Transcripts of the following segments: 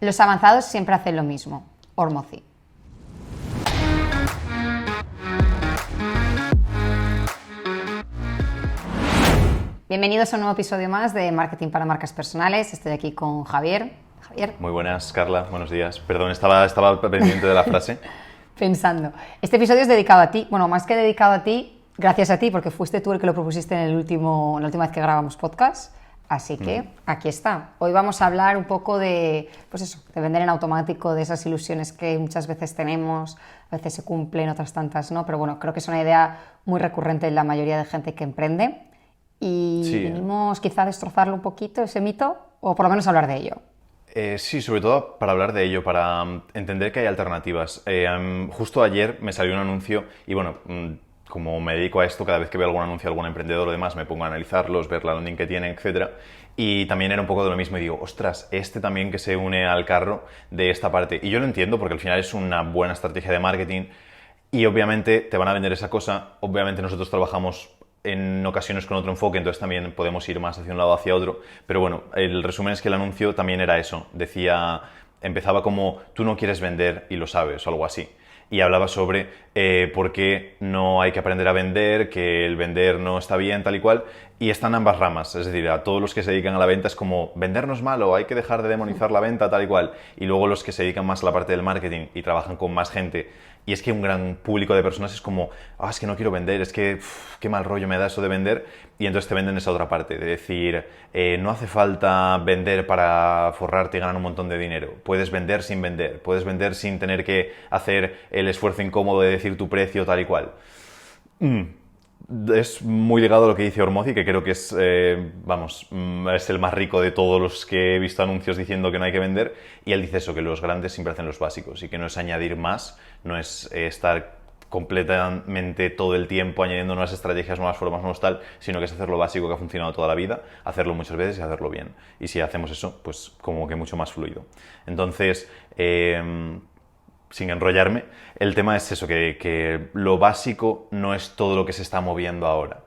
Los avanzados siempre hacen lo mismo. Hormozi. Bienvenidos a un nuevo episodio más de Marketing para Marcas Personales. Estoy aquí con Javier. Javier. Muy buenas, Carla. Buenos días. Perdón, estaba pendiente de la frase. Pensando. Este episodio es dedicado a ti. Bueno, más que dedicado a ti, gracias a ti, porque fuiste tú el que lo propusiste en la última vez que grabamos podcast. Así que aquí está. Hoy vamos a hablar un poco de, pues eso, de vender en automático, de esas ilusiones que muchas veces tenemos, a veces se cumplen, otras tantas no, pero bueno, creo que es una idea muy recurrente en la mayoría de gente que emprende y Sí. venimos quizá a destrozarlo un poquito, ese mito, o por lo menos hablar de ello. Sí, sobre todo para hablar de ello, para entender que hay alternativas. Justo ayer me salió un anuncio y bueno, como me dedico a esto, cada vez que veo algún anuncio de algún emprendedor o demás, me pongo a analizarlos, ver la landing que tienen, etc. Y también era un poco de lo mismo y digo, ostras, este también que se une al carro de esta parte. Y yo lo entiendo porque al final es una buena estrategia de marketing y obviamente te van a vender esa cosa. Obviamente nosotros trabajamos en ocasiones con otro enfoque, entonces también podemos ir más hacia un lado o hacia otro. Pero bueno, el resumen es que el anuncio también era eso. Empezaba como, tú no quieres vender y lo sabes, o algo así. Y hablaba sobre por qué no hay que aprender a vender, que el vender no está bien, tal y cual. Y están ambas ramas, es decir, a todos los que se dedican a la venta es como, vender no es malo, hay que dejar de demonizar la venta, tal y cual. Y luego los que se dedican más a la parte del marketing y trabajan con más gente. Y es que un gran público de personas es como, es que no quiero vender, es que qué mal rollo me da eso de vender. Y entonces te venden esa otra parte, de decir, no hace falta vender para forrarte y ganar un montón de dinero. Puedes vender sin vender, puedes vender sin tener que hacer el esfuerzo incómodo de decir tu precio, tal y cual. Es muy ligado a lo que dice Hormozi, que creo que es, es el más rico de todos los que he visto anuncios diciendo que no hay que vender. Y él dice eso, que los grandes siempre hacen los básicos y que no es añadir más, no es estar completamente todo el tiempo añadiendo nuevas estrategias, nuevas formas, nuevos tal, sino que es hacer lo básico que ha funcionado toda la vida, hacerlo muchas veces y hacerlo bien. Y si hacemos eso, pues como que mucho más fluido. Entonces, sin enrollarme, el tema es eso, que lo básico no es todo lo que se está moviendo ahora.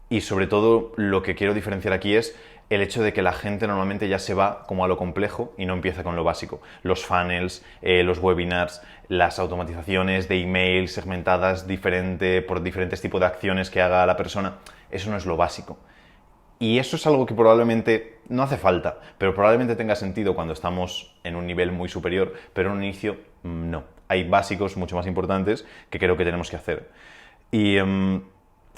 Y sobre todo lo que quiero diferenciar aquí es el hecho de que la gente normalmente ya se va como a lo complejo y no empieza con lo básico. Los funnels, los webinars, las automatizaciones de email segmentadas por diferentes tipos de acciones que haga la persona, eso no es lo básico. Y eso es algo que probablemente no hace falta, pero probablemente tenga sentido cuando estamos en un nivel muy superior, pero en un inicio no. Hay básicos mucho más importantes que creo que tenemos que hacer. Y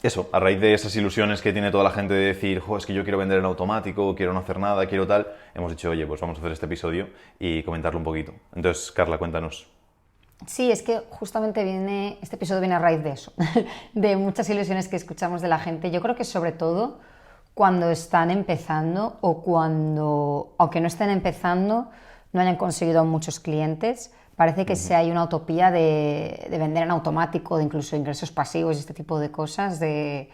eso, a raíz de esas ilusiones que tiene toda la gente de decir, es que yo quiero vender en automático, quiero no hacer nada, quiero tal, hemos dicho, oye, pues vamos a hacer este episodio y comentarlo un poquito. Entonces, Carla, cuéntanos. Sí, es que justamente este episodio viene a raíz de eso, de muchas ilusiones que escuchamos de la gente. Yo creo que sobre todo cuando están empezando o cuando, aunque no estén empezando, no hayan conseguido muchos clientes, parece que hay una utopía de vender en automático, de incluso ingresos pasivos y este tipo de cosas, de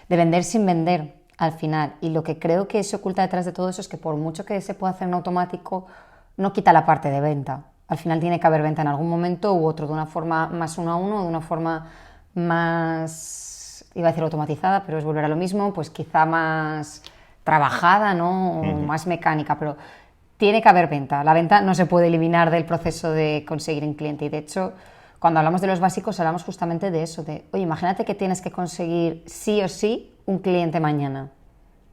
vender sin vender al final. Y lo que creo que se oculta detrás de todo eso es que por mucho que se pueda hacer en automático, no quita la parte de venta. Al final tiene que haber venta en algún momento u otro, de una forma más uno a uno, de una forma más, iba a decir automatizada, pero es volver a lo mismo, pues quizá más trabajada, ¿no? O más mecánica, pero tiene que haber venta. La venta no se puede eliminar del proceso de conseguir un cliente y de hecho, cuando hablamos de los básicos, hablamos justamente de eso, de, oye, imagínate que tienes que conseguir sí o sí un cliente mañana.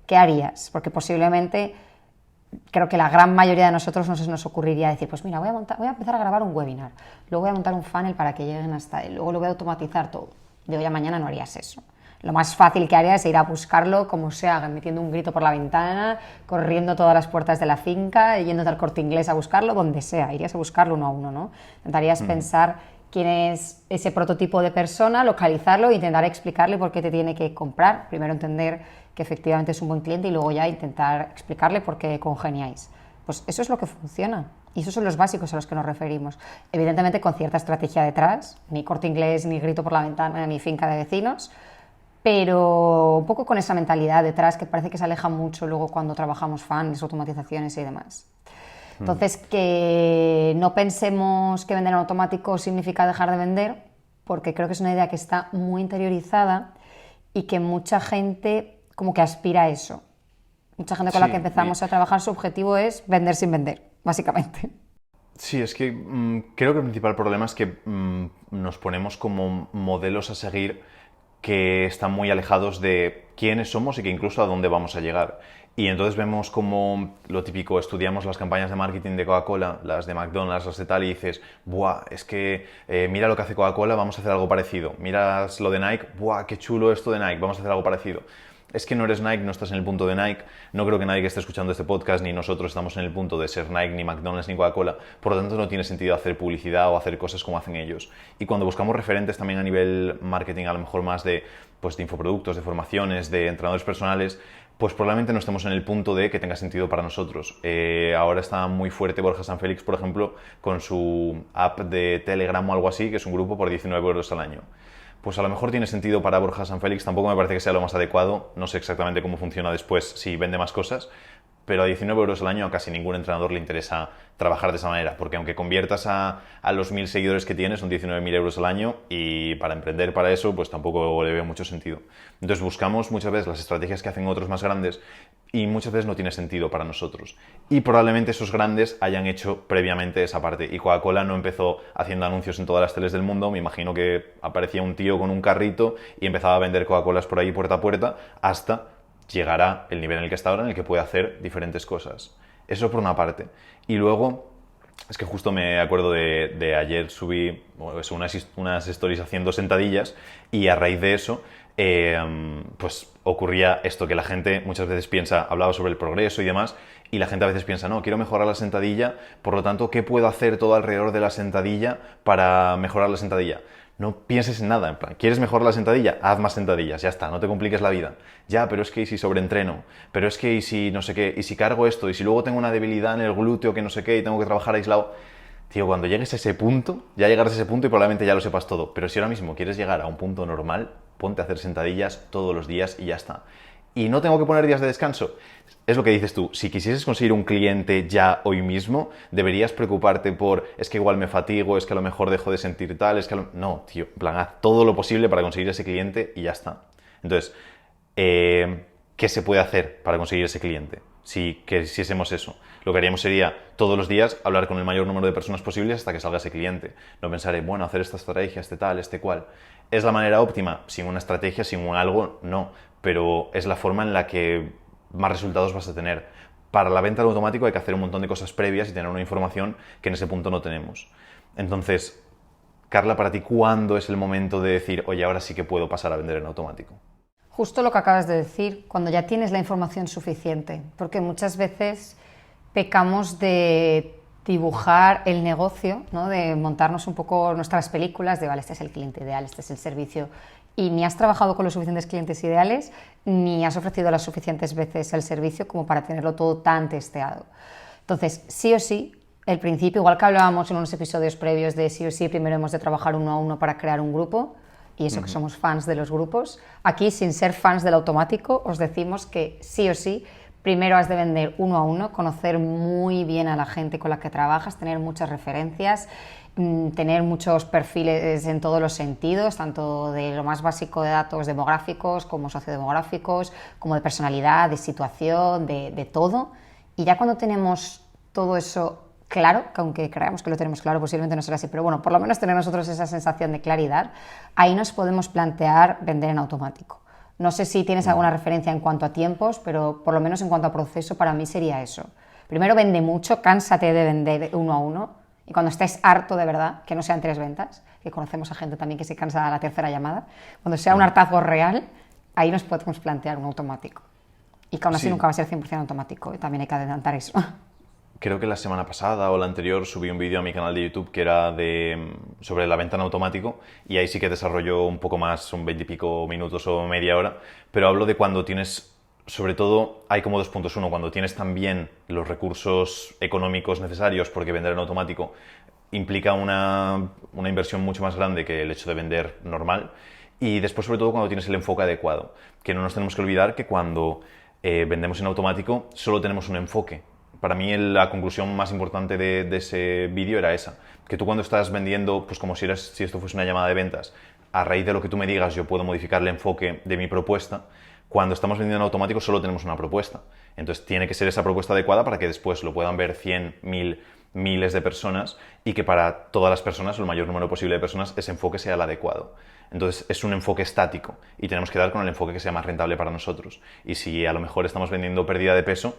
¿Qué harías? Porque posiblemente, creo que la gran mayoría de nosotros no se nos ocurriría decir, pues mira, voy a empezar a grabar un webinar, luego voy a montar un funnel para que lleguen hasta él, luego lo voy a automatizar todo. De hoy a mañana no harías eso. Lo más fácil que harías es ir a buscarlo como sea, metiendo un grito por la ventana, corriendo todas las puertas de la finca, yéndote al Corte Inglés a buscarlo, donde sea, irías a buscarlo uno a uno, ¿no? Intentarías pensar quién es ese prototipo de persona, localizarlo e intentar explicarle por qué te tiene que comprar. Primero entender que efectivamente es un buen cliente y luego ya intentar explicarle por qué congeniáis. Pues eso es lo que funciona y esos son los básicos a los que nos referimos. Evidentemente con cierta estrategia detrás, ni Corte Inglés, ni grito por la ventana, ni finca de vecinos, pero un poco con esa mentalidad detrás que parece que se aleja mucho luego cuando trabajamos funnels, automatizaciones y demás. Entonces, que no pensemos que vender en automático significa dejar de vender, porque creo que es una idea que está muy interiorizada y que mucha gente como que aspira a eso. Mucha gente con la que empezamos a trabajar, su objetivo es vender sin vender, básicamente. Sí, es que creo que el principal problema es que nos ponemos como modelos a seguir que están muy alejados de quiénes somos y que incluso a dónde vamos a llegar. Y entonces vemos como lo típico, estudiamos las campañas de marketing de Coca-Cola, las de McDonald's, las de tal, y dices, ¡buah! Es que mira lo que hace Coca-Cola, vamos a hacer algo parecido. Miras lo de Nike, ¡buah! ¡Qué chulo esto de Nike! Vamos a hacer algo parecido. Es que no eres Nike, no estás en el punto de Nike, no creo que Nike esté escuchando este podcast, ni nosotros estamos en el punto de ser Nike, ni McDonald's, ni Coca-Cola, por lo tanto no tiene sentido hacer publicidad o hacer cosas como hacen ellos. Y cuando buscamos referentes también a nivel marketing, a lo mejor más de, pues, de infoproductos, de formaciones, de entrenadores personales, pues probablemente no estemos en el punto de que tenga sentido para nosotros. Ahora está muy fuerte Borja Sanfélix, por ejemplo, con su app de Telegram o algo así, que es un grupo por 19 euros al año. Pues a lo mejor tiene sentido para Borja Sanfélix, tampoco me parece que sea lo más adecuado, no sé exactamente cómo funciona después si vende más cosas, pero a 19 euros al año a casi ningún entrenador le interesa trabajar de esa manera, porque aunque conviertas a los 1.000 seguidores que tienes, son 19.000 euros al año, y para emprender para eso, pues tampoco le veo mucho sentido. Entonces buscamos muchas veces las estrategias que hacen otros más grandes y muchas veces no tiene sentido para nosotros. Y probablemente esos grandes hayan hecho previamente esa parte. Y Coca-Cola no empezó haciendo anuncios en todas las teles del mundo, me imagino que aparecía un tío con un carrito y empezaba a vender Coca-Colas por ahí puerta a puerta hasta llegará el nivel en el que está ahora, en el que puede hacer diferentes cosas. Eso por una parte. Y luego, es que justo me acuerdo de ayer subí unas stories haciendo sentadillas y a raíz de eso, pues ocurría esto, que la gente muchas veces piensa, hablaba sobre el progreso y demás, y la gente a veces piensa, no, quiero mejorar la sentadilla, por lo tanto, ¿qué puedo hacer todo alrededor de la sentadilla para mejorar la sentadilla? No pienses en nada, en plan, ¿quieres mejorar la sentadilla? Haz más sentadillas, ya está, no te compliques la vida. Ya, pero es que ¿y si sobreentreno? Pero es que ¿y si no sé qué? ¿Y si cargo esto? ¿Y si luego tengo una debilidad en el glúteo que no sé qué y tengo que trabajar aislado? Tío, cuando llegues a ese punto, ya llegarás a ese punto y probablemente ya lo sepas todo. Pero si ahora mismo quieres llegar a un punto normal, ponte a hacer sentadillas todos los días y ya está. Y no tengo que poner días de descanso. Es lo que dices tú, si quisieses conseguir un cliente ya hoy mismo, deberías preocuparte por, es que igual me fatigo, es que a lo mejor dejo de sentir tal, es que No, tío, en plan, haz todo lo posible para conseguir ese cliente y ya está. Entonces, ¿qué se puede hacer para conseguir ese cliente? Si quisiésemos eso, lo que haríamos sería todos los días hablar con el mayor número de personas posibles hasta que salga ese cliente. No pensaré, bueno, hacer esta estrategia, este tal, este cual. ¿Es la manera óptima? Sin una estrategia, sin un algo, no. Pero es la forma en la que más resultados vas a tener. Para la venta en automático hay que hacer un montón de cosas previas y tener una información que en ese punto no tenemos. Entonces, Carla, para ti, ¿cuándo es el momento de decir, oye, ahora sí que puedo pasar a vender en automático? Justo lo que acabas de decir, cuando ya tienes la información suficiente, porque muchas veces pecamos de dibujar el negocio, ¿no? De montarnos un poco nuestras películas de, vale, este es el cliente ideal, este es el servicio, y ni has trabajado con los suficientes clientes ideales, ni has ofrecido las suficientes veces el servicio como para tenerlo todo tan testeado. Entonces, sí o sí, el principio, igual que hablábamos en unos episodios previos de sí o sí, primero hemos de trabajar uno a uno para crear un grupo, y eso que somos fans de los grupos, aquí sin ser fans del automático os decimos que sí o sí, primero has de vender uno a uno, conocer muy bien a la gente con la que trabajas, tener muchas referencias, tener muchos perfiles en todos los sentidos, tanto de lo más básico de datos demográficos como sociodemográficos, como de personalidad, de situación, de todo. Y ya cuando tenemos todo eso claro, que aunque creamos que lo tenemos claro, posiblemente no será así, pero bueno, por lo menos tener nosotros esa sensación de claridad, ahí nos podemos plantear vender en automático. No sé si tienes alguna referencia en cuanto a tiempos, pero por lo menos en cuanto a proceso, para mí sería eso. Primero vende mucho, cánsate de vender uno a uno, y cuando estés harto de verdad, que no sean 3 ventas, que conocemos a gente también que se cansa a la tercera llamada, cuando sea un hartazgo real, ahí nos podemos plantear un automático. Y que aún así nunca va a ser 100% automático, y también hay que adelantar eso. Creo que la semana pasada o la anterior subí un vídeo a mi canal de YouTube que era sobre la venta en automático, y ahí sí que desarrolló un poco más, son 20 y pico minutos o media hora, pero hablo de cuando tienes, sobre todo hay como 2 puntos. Uno, cuando tienes también los recursos económicos necesarios, porque vender en automático implica una inversión mucho más grande que el hecho de vender normal, y después sobre todo cuando tienes el enfoque adecuado, que no nos tenemos que olvidar que cuando vendemos en automático solo tenemos un enfoque. Para mí la conclusión más importante de ese vídeo era esa, que tú cuando estás vendiendo, pues como si esto fuese una llamada de ventas, a raíz de lo que tú me digas yo puedo modificar el enfoque de mi propuesta. Cuando estamos vendiendo en automático solo tenemos una propuesta, entonces tiene que ser esa propuesta adecuada para que después lo puedan ver 100, 1000 miles de personas y que para todas las personas, o el mayor número posible de personas, ese enfoque sea el adecuado. Entonces es un enfoque estático y tenemos que dar con el enfoque que sea más rentable para nosotros. Y si a lo mejor estamos vendiendo pérdida de peso,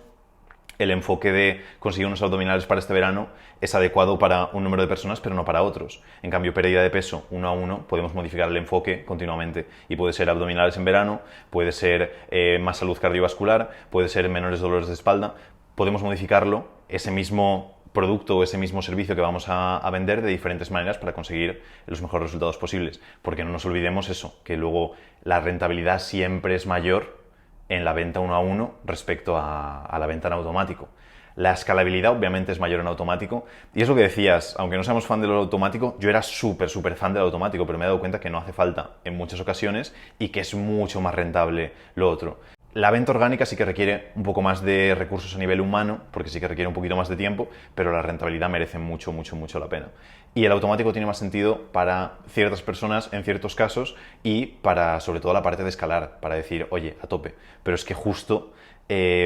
el enfoque de conseguir unos abdominales para este verano es adecuado para un número de personas, pero no para otros. En cambio, pérdida de peso uno a uno, podemos modificar el enfoque continuamente. Y puede ser abdominales en verano, puede ser más salud cardiovascular, puede ser menores dolores de espalda. Podemos modificarlo, ese mismo producto o ese mismo servicio que vamos a vender de diferentes maneras para conseguir los mejores resultados posibles. Porque no nos olvidemos eso, que luego la rentabilidad siempre es mayor en la venta uno a uno respecto a la venta en automático. La escalabilidad obviamente es mayor en automático y es lo que decías, aunque no seamos fan del automático, yo era súper fan del automático, pero me he dado cuenta que no hace falta en muchas ocasiones y que es mucho más rentable lo otro. La venta orgánica sí que requiere un poco más de recursos a nivel humano, porque sí que requiere un poquito más de tiempo, pero la rentabilidad merece mucho la pena. Y el automático tiene más sentido para ciertas personas en ciertos casos y para, sobre todo, la parte de escalar, para decir, oye, a tope. Pero es que justo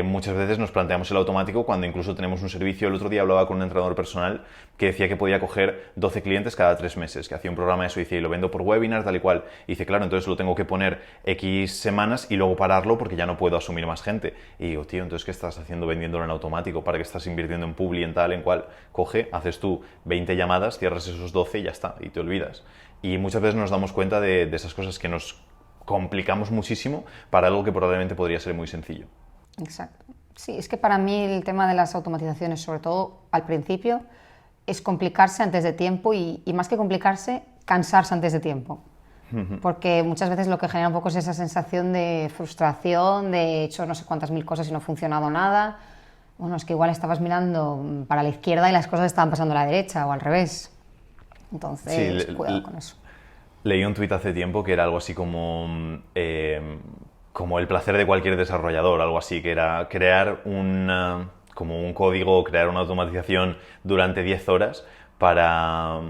muchas veces nos planteamos el automático cuando incluso tenemos un servicio. El otro día hablaba con un entrenador personal que decía que podía coger 12 clientes cada 3 meses, que hacía un programa de eso y dice, y lo vendo por webinar, tal y cual. Y dice, claro, entonces lo tengo que poner X semanas y luego pararlo porque ya no puedo asumir más gente. Y digo, tío, entonces ¿qué estás haciendo vendiéndolo en automático? ¿Para qué estás invirtiendo en publi, en tal, en cual? Coge, haces tú 20 llamadas, cierras esos 12 y ya está, y te olvidas. Y muchas veces nos damos cuenta de esas cosas que nos complicamos muchísimo para algo que probablemente podría ser muy sencillo. Exacto. Sí, es que para mí el tema de las automatizaciones, sobre todo al principio, es complicarse antes de tiempo y más que complicarse, cansarse antes de tiempo. Porque muchas veces lo que genera un poco es esa sensación de frustración, de he hecho no sé cuántas mil cosas y no ha funcionado nada. Bueno, es que igual estabas mirando para la izquierda y las cosas estaban pasando a la derecha o al revés. Entonces, sí, cuidado con eso. Leí un tuit hace tiempo que era algo así como el placer de cualquier desarrollador, algo así, que era crear como un código o crear una automatización durante 10 horas para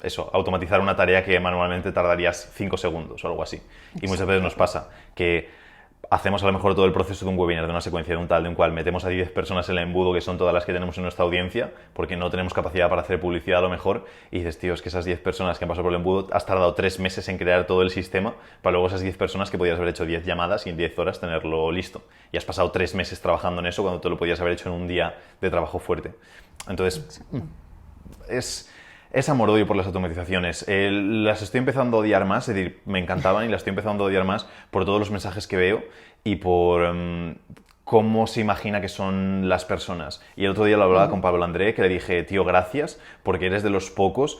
eso, automatizar una tarea que manualmente tardarías 5 segundos o algo así. Y muchas veces nos pasa que hacemos a lo mejor todo el proceso de un webinar, de una secuencia, de un tal, de un cual, metemos a 10 personas en el embudo, que son todas las que tenemos en nuestra audiencia, porque no tenemos capacidad para hacer publicidad a lo mejor, y dices, tío, es que esas 10 personas que han pasado por el embudo, has tardado 3 meses en crear todo el sistema, para luego esas 10 personas que podías haber hecho 10 llamadas y en 10 horas tenerlo listo. Y has pasado 3 meses trabajando en eso cuando te lo podías haber hecho en un día de trabajo fuerte. Entonces, es amor-odio por las automatizaciones. Las estoy empezando a odiar más, es decir, me encantaban y las estoy empezando a odiar más por todos los mensajes que veo y por cómo se imagina que son las personas. Y el otro día lo hablaba con Pablo André, que le dije, tío, gracias, porque eres de los pocos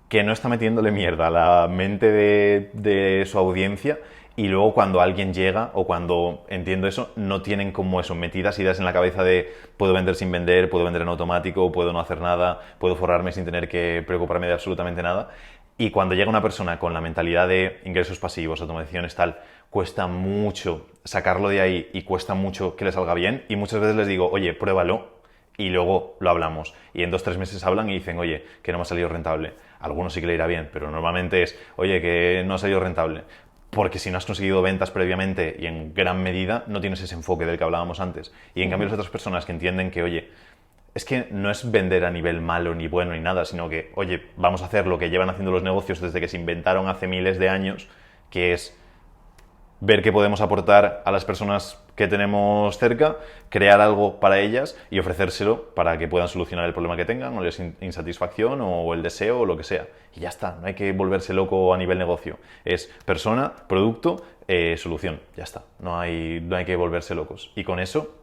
que no está metiéndole mierda a la mente de su audiencia. Y luego cuando alguien llega o cuando entiendo eso, no tienen como eso, metidas ideas en la cabeza de puedo vender sin vender, puedo vender en automático, puedo no hacer nada, puedo forrarme sin tener que preocuparme de absolutamente nada. Y cuando llega una persona con la mentalidad de ingresos pasivos, automatizaciones, tal, cuesta mucho sacarlo de ahí y cuesta mucho que le salga bien. Y muchas veces les digo, oye, pruébalo y luego lo hablamos. Y en 2 o 3 meses hablan y dicen, oye, que no me ha salido rentable. A algunos sí que le irá bien, pero normalmente es, oye, que no ha salido rentable. Porque si no has conseguido ventas previamente y en gran medida no tienes ese enfoque del que hablábamos antes. Y en cambio las otras personas que entienden que, oye, es que no es vender a nivel malo ni bueno ni nada, sino que, oye, vamos a hacer lo que llevan haciendo los negocios desde que se inventaron hace miles de años, que es ver qué podemos aportar a las personas que tenemos cerca, crear algo para ellas y ofrecérselo para que puedan solucionar el problema que tengan, o la insatisfacción, o el deseo, o lo que sea. Y ya está, no hay que volverse loco a nivel negocio. Es persona, producto, solución, ya está. No hay que volverse locos. Y con eso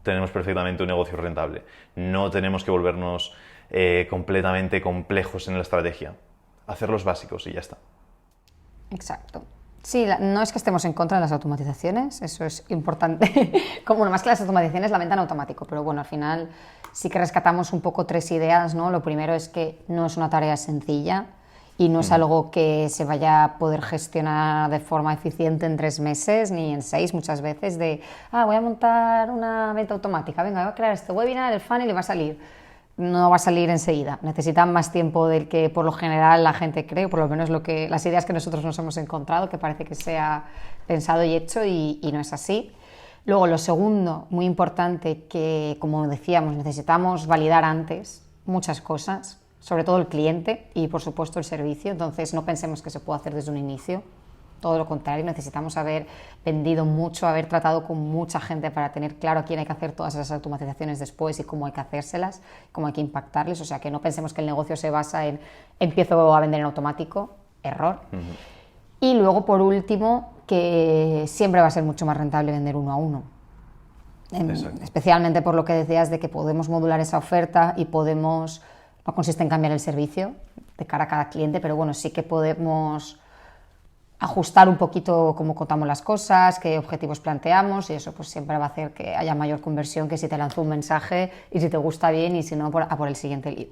tenemos perfectamente un negocio rentable. No tenemos que volvernos completamente complejos en la estrategia. Hacer los básicos y ya está. Exacto. Sí, no es que estemos en contra de las automatizaciones, eso es importante. Como más que las automatizaciones, la venta en automático, pero bueno, al final sí que rescatamos un poco 3 ideas, ¿no? Lo primero es que no es una tarea sencilla y no es algo que se vaya a poder gestionar de forma eficiente en 3 meses ni en 6 muchas veces de, voy a montar una venta automática, venga, voy a crear este webinar, el funnel y va a salir. No va a salir enseguida, necesitan más tiempo del que por lo general la gente cree, o por lo menos las ideas que nosotros nos hemos encontrado, que parece que sea pensado y hecho y no es así. Luego, lo segundo, muy importante, que como decíamos, necesitamos validar antes muchas cosas, sobre todo el cliente y por supuesto el servicio, entonces no pensemos que se puede hacer desde un inicio, todo lo contrario, necesitamos haber vendido mucho, haber tratado con mucha gente para tener claro a quién hay que hacer todas esas automatizaciones después y cómo hay que hacérselas, cómo hay que impactarles, o sea que no pensemos que el negocio se basa en empiezo a vender en automático, error. Y luego por último, que siempre va a ser mucho más rentable vender uno a uno. Especialmente por lo que decías de que podemos modular esa oferta y podemos, no consiste en cambiar el servicio de cara a cada cliente, pero bueno, sí que podemos ajustar un poquito cómo contamos las cosas, qué objetivos planteamos y eso pues siempre va a hacer que haya mayor conversión que si te lanzo un mensaje y si te gusta bien y si no, a por el siguiente lead.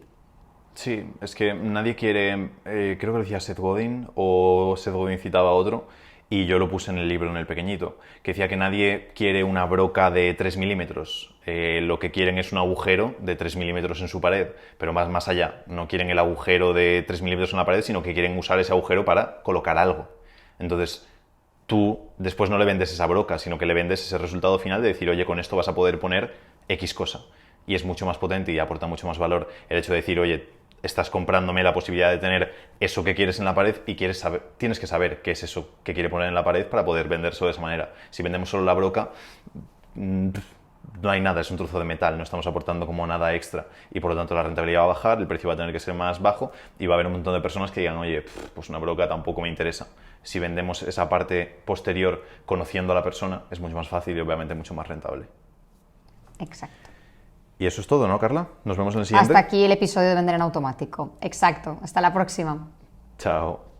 Sí, es que nadie quiere, creo que lo decía Seth Godin o Seth Godin citaba a otro y yo lo puse en el libro, en el pequeñito, que decía que nadie quiere una broca de 3 milímetros, lo que quieren es un agujero de 3 milímetros en su pared, pero más allá, no quieren el agujero de 3 milímetros en la pared, sino que quieren usar ese agujero para colocar algo. Entonces, tú después no le vendes esa broca, sino que le vendes ese resultado final de decir, oye, con esto vas a poder poner X cosa. Y es mucho más potente y aporta mucho más valor el hecho de decir, oye, estás comprándome la posibilidad de tener eso que quieres en la pared y tienes que saber qué es eso que quiere poner en la pared para poder venderlo de esa manera. Si vendemos solo la broca, no hay nada, es un trozo de metal, no estamos aportando como nada extra y por lo tanto la rentabilidad va a bajar, el precio va a tener que ser más bajo y va a haber un montón de personas que digan, oye, pues una broca tampoco me interesa. Si vendemos esa parte posterior conociendo a la persona, es mucho más fácil y obviamente mucho más rentable. Exacto. Y eso es todo, ¿no, Carla? Nos vemos en el siguiente. Hasta aquí el episodio de Vender en Automático. Exacto. Hasta la próxima. Chao.